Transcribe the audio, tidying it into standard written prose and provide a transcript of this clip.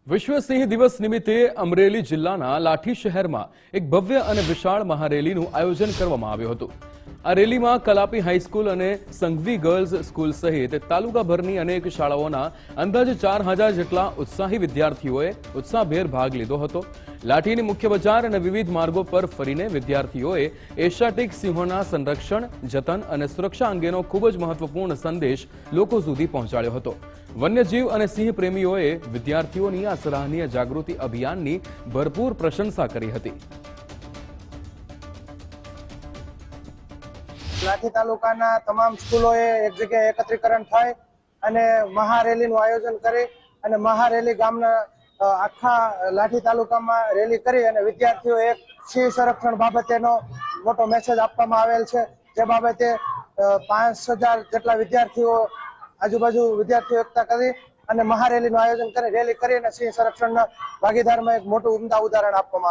વિશ્વ સિંહ દિવસ નિમિત્તે અમરેલી જિલ્લાના લાઠી શહેરમાં એક ભવ્ય અને વિશાળ મહારેલીનું આયોજન કરવામાં આવ્યું હતું। આ રેલીમાં કલાપી હાઈસ્કૂલ અને સંઘવી ગર્લ્સ સ્કૂલ સહિત તાલુકાભરની અનેક શાળાઓના અંદાજે 4000 જેટલા ઉત્સાહી વિદ્યાર્થીઓએ ઉત્સાહભેર ભાગ લીધો હતો। લાઠીની મુખ્ય બજાર અને વિવિધ માર્ગો પર ફરીને વિદ્યાર્થીઓએ એશિયાટિક સિંહોના સંરક્ષણ, જતન અને સુરક્ષા અંગેનો ખૂબ જ મહત્વપૂર્ણ સંદેશ લોકો સુધી પહોંચાડ્યો હતો। વન્યજીવ અને સિંહ પ્રેમીઓએ વિદ્યાર્થીઓની આ સરાહનીય જાગૃતિ અભિયાનની ભરપૂર પ્રશંસા કરી હતી। લાઠી તાલુકાના તમામ સ્કૂલોએ એક જગ્યાએ એકત્રીકરણ થઈ અને મહારેલીનું આયોજન કરી અને મહારેલી ગામના આખા લાઠી તાલુકામાં રેલી કરી અને વિદ્યાર્થીઓ એક સિંહ સંરક્ષણ બાબતેનો મોટો મેસેજ આપવામાં આવેલ છે। જે બાબતે 5000 જેટલા વિદ્યાર્થીઓ આજુબાજુ વિદ્યાર્થીઓ એકઠા કરી અને મહારેલીનું આયોજન કરી રેલી કરી અને સિંહ સંરક્ષણના ભાગીદારમાં એક મોટું ઉમદા ઉદાહરણ આપવામાં આવે।